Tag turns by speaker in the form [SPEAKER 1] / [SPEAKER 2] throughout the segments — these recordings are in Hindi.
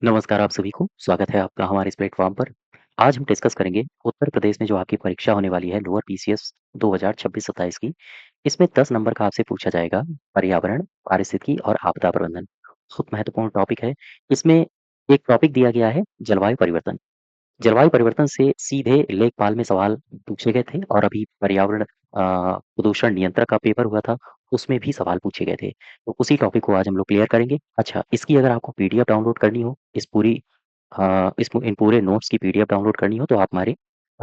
[SPEAKER 1] नमस्कार आप सभी को, स्वागत है आपका हमारे इस प्लेटफ़ॉर्म पर। आज हम डिस्कस करेंगे उत्तर प्रदेश में जो आपकी परीक्षा होने वाली है लोअर पीसीएस 2026-27 की। इसमें 10 नंबर का आपसे पूछा जाएगा पर्यावरण, पारिस्थितिकी और आपदा प्रबंधन। बहुत महत्वपूर्ण टॉपिक है। इसमें एक टॉपिक दिया गया है जलवायु परिवर्तन। जलवायु परिवर्तन से सीधे लेखपाल में सवाल पूछे गए थे और अभी पर्यावरण प्रदूषण नियंत्रक का पेपर हुआ था, उसमें भी सवाल पूछे गए थे। तो उसी टॉपिक को आज हम लोग क्लियर करेंगे। अच्छा, इसकी अगर आपको पीडीएफ डाउनलोड करनी हो, इन पूरे नोट्स की पीडीएफ डाउनलोड करनी हो, तो आप हमारे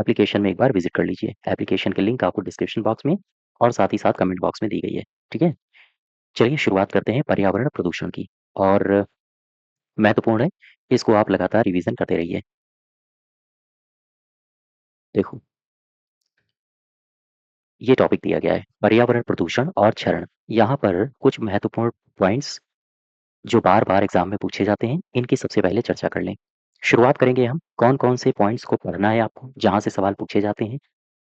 [SPEAKER 1] एप्लीकेशन में एक बार विज़िट कर लीजिए। एप्लीकेशन की लिंक आपको डिस्क्रिप्शन बॉक्स में और साथ ही साथ कमेंट बॉक्स में दी गई है। ठीक है? चलिए शुरुआत करते हैं पर्यावरण प्रदूषण की और महत्वपूर्ण है, इसको आप लगातार रिवीजन करते रहिए। देखो ये टॉपिक दिया गया है पर्यावरण प्रदूषण और क्षरण। यहाँ पर कुछ महत्वपूर्ण पॉइंट्स जो बार-बार एग्जाम में पूछे जाते हैं, इनकी सबसे पहले चर्चा कर लें। शुरुआत करेंगे हम कौन-कौन से पॉइंट्स को पढ़ना है आपको, जहाँ से सवाल पूछे जाते हैं।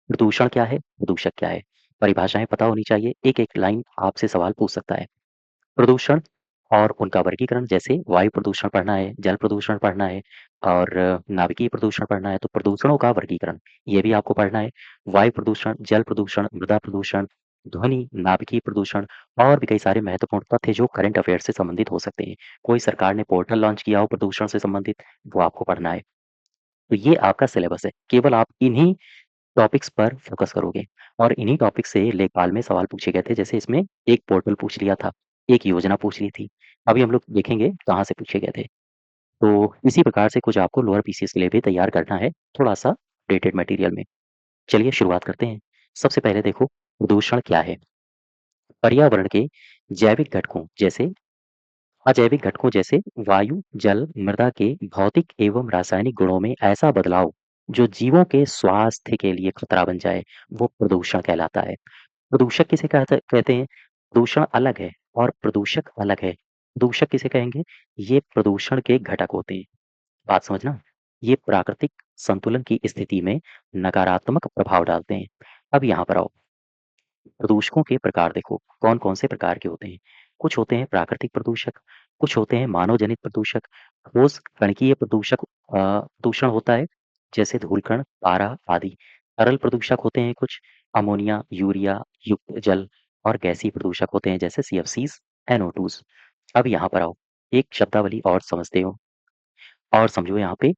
[SPEAKER 1] प्रदूषण क्या है? प्रदूषक क्या है? परिभाषाएँ पता होनी चाहिए, एक-एक लाइन आपसे सवाल पूछ सकता है। प्रदूषण और उनका वर्गीकरण जैसे वायु प्रदूषण पढ़ना है, जल प्रदूषण पढ़ना है और नाभिकीय प्रदूषण पढ़ना है, तो प्रदूषणों का वर्गीकरण ये भी आपको पढ़ना है। वायु प्रदूषण, जल प्रदूषण, मृदा प्रदूषण, ध्वनि, नाभिकीय प्रदूषण और भी कई सारे महत्वपूर्ण तथ्य जो करंट अफेयर से संबंधित हो सकते हैं। कोई सरकार ने पोर्टल लॉन्च किया हो प्रदूषण से संबंधित, वो आपको पढ़ना है। तो ये आपका सिलेबस है। केवल आप इन्हीं टॉपिक्स पर फ़ोकस करोगे और इन्हीं टॉपिक से लेखपाल में सवाल पूछे गए थे। जैसे इसमें एक पोर्टल पूछ लिया था, एक योजना पूछ ली थी। अभी हम लोग देखेंगे कहाँ से पूछे गए थे। तो इसी प्रकार से कुछ आपको लोअर पीसीएस के लिए भी तैयार करना है, थोड़ा-सा अपडेटेड मटेरियल में। चलिए शुरुआत करते हैं। सबसे पहले देखो प्रदूषण क्या है? पर्यावरण के जैविक घटकों जैसे अजैविक घटकों जैसे वायु, जल, मृदा के भौतिक एवं रासायनिक गुणों में ऐसा बदलाव जो जीवों के स्वास्थ्य के लिए खतरा बन जाए, वो प्रदूषण कहलाता है। प्रदूषक किसे कहते हैं? प्रदूषण अलग है और प्रदूषक अलग है। प्रदूषक किसे कहेंगे? ये प्रदूषण के घटक होते हैं। बात समझना। ये प्राकृतिक संतुलन की स्थिति में नकारात्मक प्रभाव डालते हैं। अब यहाँ पर आओ, प्रदूषकों के प्रकार देखो, कौन-कौन से प्रकार के होते हैं। कुछ होते हैं प्राकृतिक प्रदूषक, कुछ होते हैं मानव जनित प्रदूषक, ठोस कणकीय प्रदूषण होता है, जैसे धूलकण, पारा आदि। तरल प्रदूषक होते हैं कुछ, अमोनिया, यूरिया युक्त जल और गैसीय प्रदूषक होते हैं जैसे सीएफसीज़, एनओ2s। अब यहाँ पर आओ, एक शब्दावली और समझते हो और समझो यहाँ पे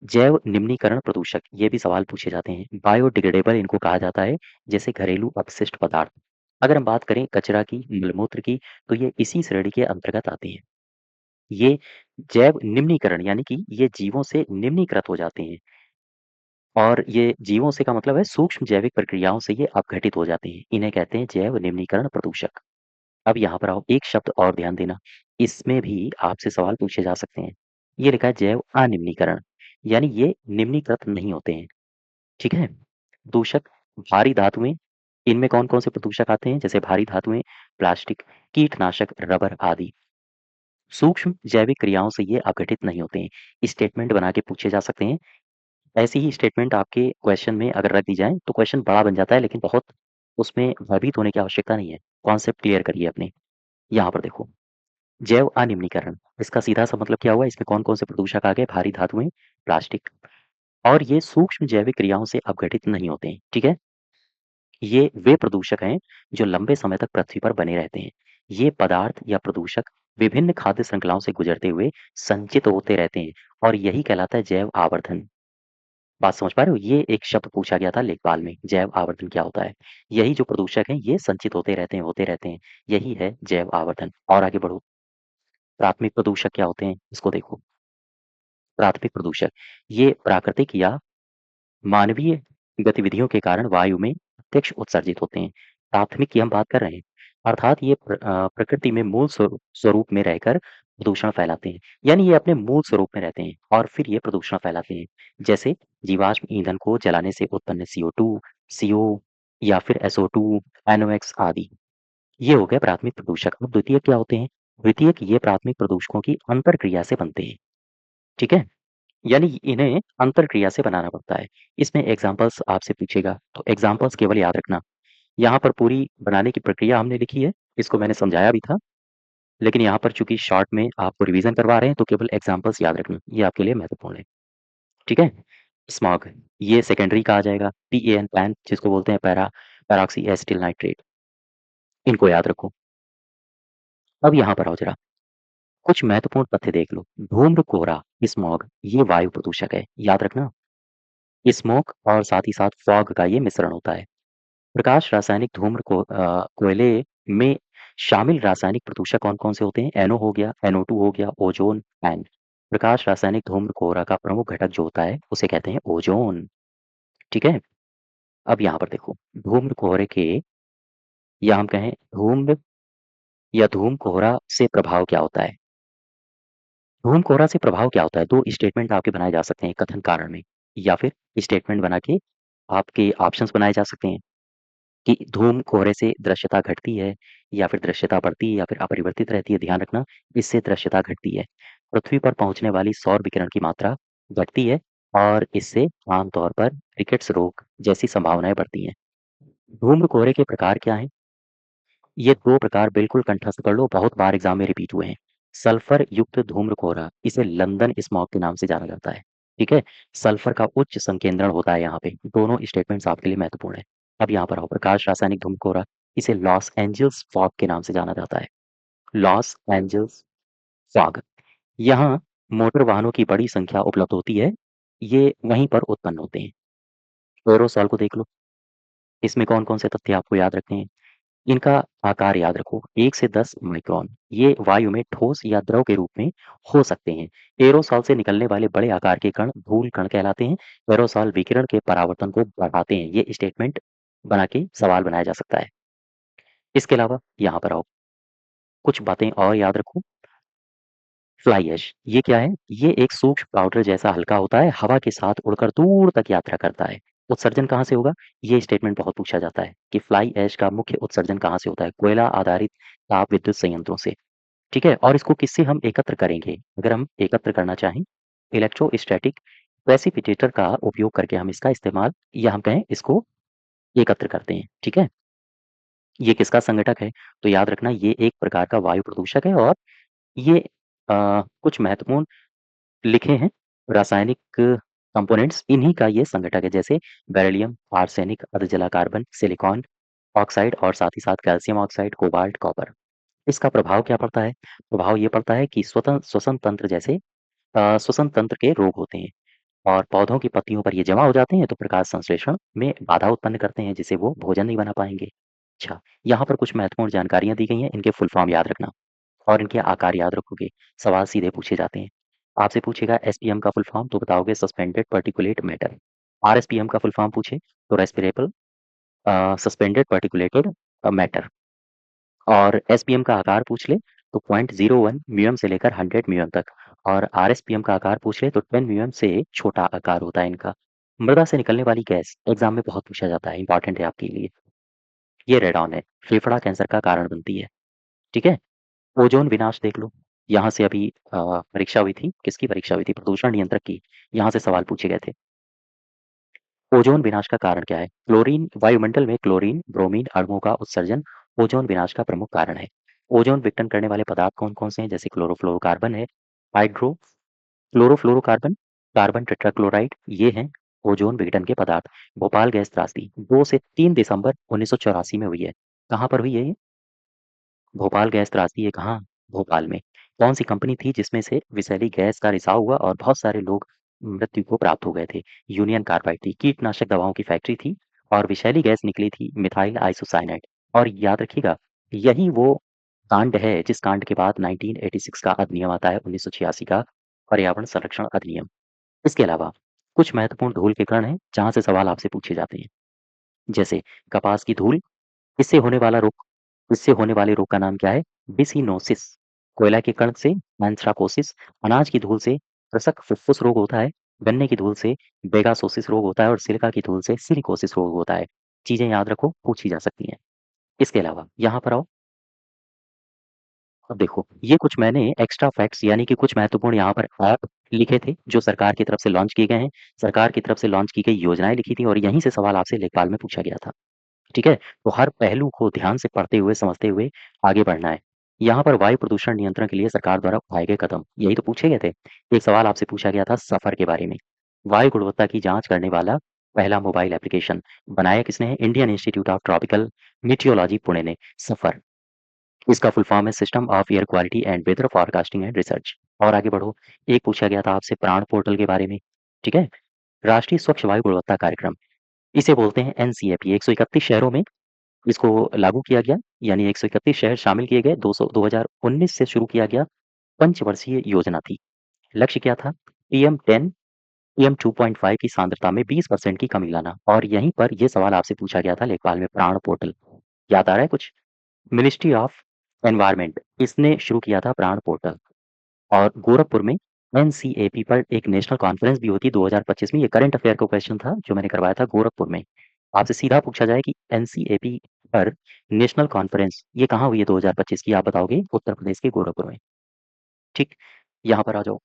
[SPEAKER 1] जैव निम्नीकरण प्रदूषक, ये भी सवाल पूछे जाते हैं। बायोडिग्रेडेबल इनको कहा जाता है, जैसे घरेलू अपशिष्ट पदार्थ। अगर हम बात करें कचरा की, मलमूत्र की, तो ये इसी श्रेणी के अंतर्गत आते हैं। ये जैव निम्नीकरण यानी कि ये जीवों से निम्नीकृत हो जाते हैं और ये जीवों से का मतलब है सूक्ष्म जैविक प्रक्रियाओं से ये अपघटित हो जाते हैं। इन्हें कहते हैं जैव निम्नीकरण प्रदूषक। अब यहाँ पर आओ, एक शब्द और ध्यान देना, इसमें भी आपसे सवाल पूछे जा सकते हैं। ये लिखा है जैव अनिम्नीकरण, यानी ये निम्नीकृत नहीं होते हैं। ठीक है? दूषक भारी धातुएँ, इनमें कौन-कौन से प्रदूषक आते हैं? जैसे भारी धातुएँ, प्लास्टिक, कीटनाशक, रबर आदि। सूक्ष्म जैविक क्रियाओं से ये अपघटित नहीं होते हैं। स्टेटमेंट बना के पूछे जा सकते हैं। ऐसी ही स्टेटमेंट आपके क्वेश्चन में अगर रख दी जाए, तो क्वेश्चन बड़ा बन जाता है, लेकिन बहुत उसमें भयभीत होने की आवश्यकता नहीं है। कॉन्सेप्ट क्लियर करिए अपने। यहाँ पर देखो, जैव अनिम्नीकरण, इसका सीधा सा मतलब क्या हुआ? इसमें कौन-कौन से प्रदूषक आ गए? भारी धातुएँ, प्लास्टिक और ये सूक्ष्म जैविक क्रियाओं से अपघटित नहीं होते हैं। ठीक है? ये वे प्रदूषक हैं जो लंबे समय तक पृथ्वी पर बने रहते हैं। ये पदार्थ या प्रदूषक विभिन्न खाद्य श्रृंखलाओं से गुजरते हुए संचित होते रहते हैं और यही कहलाता है जैव आवर्धन। बात समझ पा रहे हो? ये एक शब्द पूछा गया था लेखपाल में, जैव आवर्धन क्या होता है? यही जो प्रदूषक हैं ये संचित होते रहते हैं। यही है जैव आवर्धन। और आगे बढ़ो, प्राथमिक प्रदूषक क्या होते हैं? इसको देखो। प्राथमिक प्रदूषक, ये प्राकृतिक या मानवीय गतिविधियों के कारण वायु में प्रत्यक्ष उत्सर्जित होते हैं। प्राथमिक की हम बात कर रहे हैं, अर्थात ये प्रकृति में मूल स्वरूप में रहकर प्रदूषण फैलाते हैं। यानी ये अपने मूल स्वरूप में रहते हैं और फिर ये प्रदूषण फैलाते हैं। जैसे जीवाश्म ईंधन को जलाने से उत्पन्न CO2, CO या फिर SO2, NOx आदि। ये हो गए प्राथमिक प्रदूषक। अब द्वितीयक क्या होते हैं? द्वितीयक ये प्राथमिक प्रदूषकों की अंतरक्रिया से बनते हैं। ठीक है? यानी इन्हें अंतरक्रिया से बनाना पड़ता है। इसमें एग्ज़ाम्पल्स आपसे पूछेगा, तो एग्ज़ाम्पल्स केवल याद रखना। यहाँ पर पूरी बनाने की प्रक्रिया हमने लिखी है, इसको मैंने समझाया भी था। लेकिन यहाँ पर चूँकि शॉर्ट में आपको रिवीजन करवा रहे हैं तो केवल एग्ज़ाम्पल्स याद रखना, ये आपके लिए महत्वपूर्ण है, ठीक है? स्मॉग ये सेकेंडरी कहा जाएगा, PAN पैन जिसको बोलते हैं पैराक्सी एसिटिल नाइट्रेट, इनको याद रखो। अब यहाँ पर आओ ज़रा, कुछ महत्वपूर्ण तथ्य देख लो। धूम्र कोहरा, स्मॉग ये वायु प्रदूषक है, याद रखना। स्मोक और साथ ही साथ फॉग का ये मिश्रण होता है। प्रकाश रासायनिक कोयले में शामिल रासायनिक प्रदूषक कौन-कौन से होते हैं? NO हो गया, NO2 हो गया, ओज़ोन, पैन। प्रकाश रासायनिक धूम्र कोहरा का प्रमुख घटक जो होता है, उसे कहते हैं ओज़ोन, ठीक है? अब यहाँ पर देखो, धूम्र कोहरे के या हम कहें धूम्र या धूम कोहरा से प्रभाव क्या होता है? धूम कोहरा से प्रभाव क्या होता है? 2 स्टेटमेंट आपके बनाए जा सकते हैं कथन कारण में या फिर स्टेटमेंट बना के आपके ऑप्शंस बनाए जा सकते हैं कि धूम कोहरे से दृश्यता घटती है या फिर दृश्यता बढ़ती है या फिर अपरिवर्तित रहती है। ध्यान रखना, इससे दृश्यता घटती है। पृथ्वी पर पहुँचने वाली सौर विकिरण की मात्रा घटती है और इससे आमतौर पर रिकेट्स रोग जैसी संभावनाएँ बढ़ती हैं। धूम्र कोहरे के प्रकार क्या हैं? ये 2 प्रकार बिल्कुल कंठस्थ कर लो, बहुत बार एग्ज़ाम में रिपीट हुए हैं। सल्फर युक्त धूम्र कोहरा, इसे लंदन स्मॉग के नाम से जाना जाता है, ठीक है? सल्फर का उच्च संकेंद्रण होता है यहाँ पे, दोनों स्टेटमेंट्स आपके लिए महत्वपूर्ण हैं। अब यहाँ पर आओ, प्रकाश रासायनिक धूम्र कोहरा, इसे लॉस एंजिल्स फॉग के नाम से जाना जाता है। लॉस एंजिल्स फॉग, यहाँ मोटर वाहनों की बड़ी संख्या उपलब्ध होती है, ये वहीं पर उत्पन्न होते हैं। एरोसॉल को देख लो, इसमें कौन-कौन से तथ्य आपको याद रखने हैं? इनका आकार याद रखो 1 से 10 माइक्रोन। ये वायु में ठोस या द्रव के रूप में हो सकते हैं। एरोसॉल से निकलने वाले बड़े आकार के कण धूल कण कहलाते हैं। एरोसॉल विकिरण के परावर्तन को बढ़ाते हैं। ये स्टेटमेंट बना के सवाल बनाया जा सकता है। इसके अलावा यहाँ पर आओ, कुछ बातें और याद रखो। फ्लाई ऐश ये क्या है? ये एक सूक्ष्म पाउडर जैसा हल्का होता है, हवा के साथ उड़कर दूर तक यात्रा करता है। उत्सर्जन कहाँ से होगा? ये स्टेटमेंट बहुत पूछा जाता है कि फ्लाई ऐश का मुख्य उत्सर्जन कहाँ से होता है? कोयला आधारित ताप विद्युत संयंत्रों से, ठीक है? और इसको किससे हम एकत्र करेंगे? अगर हम एकत्र करना चाहें, इलेक्ट्रोस्टैटिक प्रेसिपिटेटर का उपयोग करके हम इसका इस्तेमाल या हम कहें इसको एकत्र करते हैं, ठीक है? ये किसका संघटक है? तो याद रखना ये एक प्रकार का वायु प्रदूषक है और ये कुछ महत्वपूर्ण लिखे हैं रासायनिक कंपोनेंट्स, इन्हीं का ये संघटक है, जैसे बेरिलियम, आर्सेनिक, अर्धजला कार्बन, सिलिकॉन ऑक्साइड और साथ ही साथ कैल्शियम ऑक्साइड, कोबाल्ट, कॉपर। इसका प्रभाव क्या पड़ता है? प्रभाव ये पड़ता है कि श्वसन तंत्र जैसे श्वसन तंत्र के रोग होते हैं और पौधों की पत्तियों पर ये जमा हो जाते हैं तो प्रकाश संश्लेषण में बाधा उत्पन्न करते हैं, जिससे वो भोजन नहीं बना पाएंगे। अच्छा, यहाँ पर कुछ महत्वपूर्ण जानकारियां दी गई हैं, इनके फुल फॉर्म याद रखना और इनके आकार याद रखोगे, सवाल सीधे पूछे जाते हैं। आपसे पूछेगा एसपीएम का फुल फॉर्म तो बताओगे सस्पेंडेड पार्टिकुलेट मैटर। आरएसपीएम का फुल फॉर्म पूछे तो रेस्पिरेबल सस्पेंडेड पार्टिकुलेटेड मैटर और एसपीएम का आकार पूछ ले तो 0.01 म्यूएम से लेकर 100 म्यूएम तक और आरएसपीएम का आकार पूछ ले तो 10 म्यूएम से छोटा आकार होता है इनका। मृदा से निकलने वाली गैस एग्जाम में बहुत पूछा जाता है, इंपॉर्टेंट है आपके लिए। ये रेडॉन है, फेफड़ा कैंसर का कारण बनती है, ठीक है? ओजोन विनाश देख लो, यहाँ से अभी परीक्षा हुई थी, किसकी परीक्षा हुई थी? प्रदूषण नियंत्रक की, यहाँ से सवाल पूछे गए थे। ओजोन विनाश का कारण क्या है? क्लोरीन, वायुमंडल में क्लोरीन, ब्रोमीन अणुओं का उत्सर्जन ओजोन विनाश का प्रमुख कारण है। ओजोन विघटन करने वाले पदार्थ कौन-कौन से हैं? जैसे क्लोरोफ्लोरोकार्बन है, हाइड्रो क्लोरोफ्लोरोकार्बन, कार्बन टेट्राक्लोराइड ये हैं ओजोन विघटन के पदार्थ। भोपाल गैस त्रासदी 2 से 3 दिसंबर 1984 में हुई है। कहाँ पर हुई है ये? भोपाल गैस त्रासदी है कहाँ? भोपाल में। कौन-सी कंपनी थी जिसमें से विषैली गैस का रिसाव हुआ और बहुत सारे लोग मृत्यु को प्राप्त हो गए थे? यूनियन कार्बाइड थी, कीटनाशक दवाओं की फैक्ट्री थी और विषैली गैस निकली थी मिथाइल आइसोसाइनाइड। और याद रखिएगा, यही वो कांड है जिस कांड के बाद 1986 का अधिनियम आता है, 1986 का पर्यावरण संरक्षण अधिनियम। इसके अलावा कुछ महत्वपूर्ण धूल के कण हैं, जहाँ से सवाल आपसे पूछे जाते हैं। जैसे कपास की धूल, इससे होने वाला रोग इससे होने वाले रोग का नाम क्या है? बिसिनोसिस। कोयला के कण से एंथ्राकोसिस, अनाज की धूल से कृषक फुफ्फुस रोग होता है, गन्ने की धूल से बेगासोसिस रोग होता है और सिलिका की धूल से सिलिकोसिस रोग होता है। चीजें याद रखो, पूछी जा सकती हैं। इसके अलावा यहाँ पर आओ, अब देखो ये कुछ मैंने एक्स्ट्रा फैक्ट्स यानी कि कुछ महत्वपूर्ण यहाँ पर ऐप लिखे थे जो सरकार की तरफ से लॉन्च किए गए हैं। सरकार की तरफ से लॉन्च की गई योजनाएं लिखी थी और यहीं से सवाल आपसे लेखपाल में पूछा गया था। ठीक है? तो हर पहलू को ध्यान से पढ़ते हुए, समझते हुए आगे बढ़ना है। यहाँ पर वायु प्रदूषण नियंत्रण के लिए सरकार द्वारा उठाए गए कदम, यही तो पूछे गए थे। एक सवाल आपसे पूछा गया था सफ़र के बारे में। वायु गुणवत्ता की जाँच करने वाला पहला मोबाइल एप्लीकेशन बनाया किसने है? Indian Institute of Tropical Meteorology Pune ने। सफ़र, इसका फुल फॉर्म है system of air quality and weather forecasting and research. और आगे बढ़ो, एक पूछा गया था आपसे प्राण पोर्टल के बारे में, ठीक है? राष्ट्रीय स्वच्छ वायु गुणवत्ता कार्यक्रम, इसे बोलते हैं एनसीएपी। 131 शहरों में इसको लागू किया गया, यानी 131 शहर शामिल किए गए। 2019 से शुरू किया गया पंचवर्षीय योजना थी। लक्ष्य क्या था? PM10, PM2.5 की सांद्रता में 20% की कमी लाना। और यहीं पर ये सवाल आपसे पूछा गया था लेखपाल में, प्राण पोर्टल। याद आ रहा है कुछ? मिनिस्ट्री ऑफ एनवायरनमेंट, इसने शुरू किया था प्राण पोर्टल। और गोरखपुर में एनसीएपी पर एक नेशनल कॉन्फ्रेंस भी हुई थी 2025 में। ये करंट अफेयर का क्वेश्चन था जो मैंने करवाया था गोरखपुर में। आपसे सीधा पूछा जाए कि एनसीएपी पर नेशनल कॉन्फ्रेंस ये कहाँ हुई है 2025 की, आप बताओगे उत्तर प्रदेश के गोरखपुर में। ठीक, यहाँ पर आ जाओ,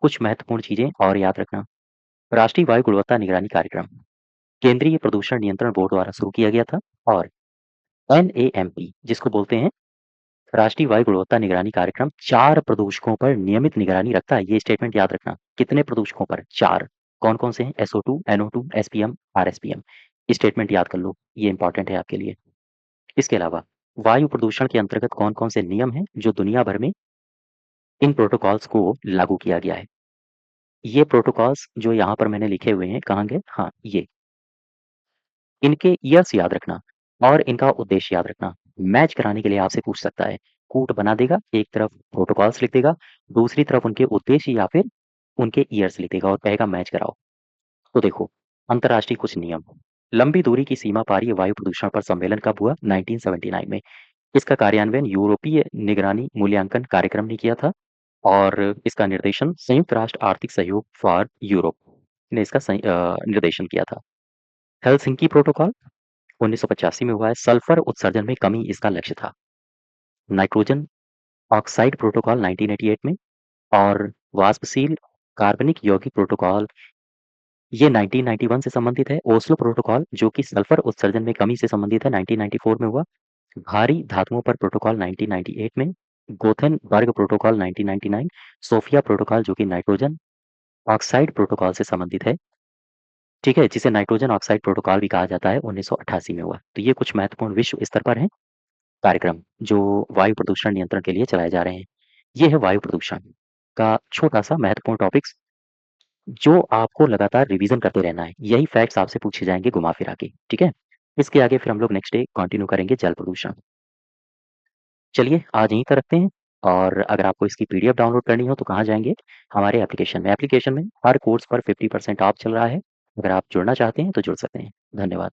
[SPEAKER 1] कुछ महत्वपूर्ण चीजें और याद रखना। राष्ट्रीय वायु गुणवत्ता निगरानी कार्यक्रम केंद्रीय प्रदूषण नियंत्रण बोर्ड द्वारा शुरू किया गया था। और एनएएमपी जिसको बोलते हैं राष्ट्रीय वायु गुणवत्ता निगरानी कार्यक्रम, 4 प्रदूषकों पर नियमित निगरानी रखता है। ये स्टेटमेंट याद रखना। कितने प्रदूषकों पर? 4। कौन-कौन से हैं? SO2, NO2, SPM, RSPM। Statement याद कर लो, ये इंपॉर्टेंट है आपके लिए। इसके अलावा वायु प्रदूषण के अंतर्गत कौन-कौन से नियम हैं जो दुनिया भर में इन प्रोटोकॉल्स को लागू किया गया है? ये प्रोटोकॉल्स जो यहाँ पर मैंने लिखे हुए हैं, कहाँ गए? हाँ, ये। इनके ईयर्स याद रखना और इनका उद्देश्य याद रखना। मैच कराने के लिए आपसे पूछ सकता है। कूट बना देगा, एक तरफ प्रोटोकॉल्स लिख देगा, दूसरी तरफ उनके उद्देश्य या फिर उनके ईयर्स लिख देगा और कहेगा मैच कराओ। तो देखो, अंतर्राष्ट्रीय कुछ नियम। लंबी दूरी की सीमा पारी वायु प्रदूषण पर सम्मेलन कब हुआ? 1979 में। इसका कार्यान्वयन यूरोपीय निगरानी मूल्यांकन कार्यक्रम ने किया था। और इसका निर्देशन संयुक्त राष्ट्र आर्थिक सहयोग फॉर यूरोप ने इसका निर्देशन किया था। हेलसिंकी प्रोटोकॉल 1985 में हुआ है। सल्फर उत्सर्जन में कमी इसका लक्ष्य था। नाइट्रोजन ऑक्साइड प्रोटोकॉल 1988 में। और वाष्पशील कार्बनिक यौगिक प्रोटोकॉल, ये 1991 से संबंधित है। ओस्लो प्रोटोकॉल जो कि सल्फर उत्सर्जन में कमी से संबंधित है, 1994 में हुआ। भारी धातुओं पर प्रोटोकॉल 1998 में। Gothenburg protocol 1999। सोफिया प्रोटोकॉल जो कि नाइट्रोजन ऑक्साइड प्रोटोकॉल से संबंधित है, ठीक है, जिसे नाइट्रोजन ऑक्साइड प्रोटोकॉल भी कहा जाता है, 1988 में हुआ। तो ये कुछ महत्वपूर्ण विश्व स्तर पर हैं कार्यक्रम जो वायु प्रदूषण नियंत्रण के लिए चलाए जा रहे हैं। ये है वायु प्रदूषण का छोटा-सा महत्वपूर्ण टॉपिक्स जो आपको लगातार रिवीजन करते रहना है। यही फैक्ट्स आपसे पूछे जाएँगे घुमा-फिरा के, ठीक है? इसके आगे फिर हम लोग नेक्स्ट डे कंटिन्यू करेंगे जल प्रदूषण। चलिए आज यहीं तक रखते हैं। और अगर आपको इसकी पीडीएफ डाउनलोड करनी हो तो कहाँ जाएँगे? हमारे एप्लीकेशन में। एप्लीकेशन में हर कोर्स पर 50% ऑफ चल रहा है। अगर आप जुड़ना चाहते हैं तो जुड़ सकते हैं। धन्यवाद।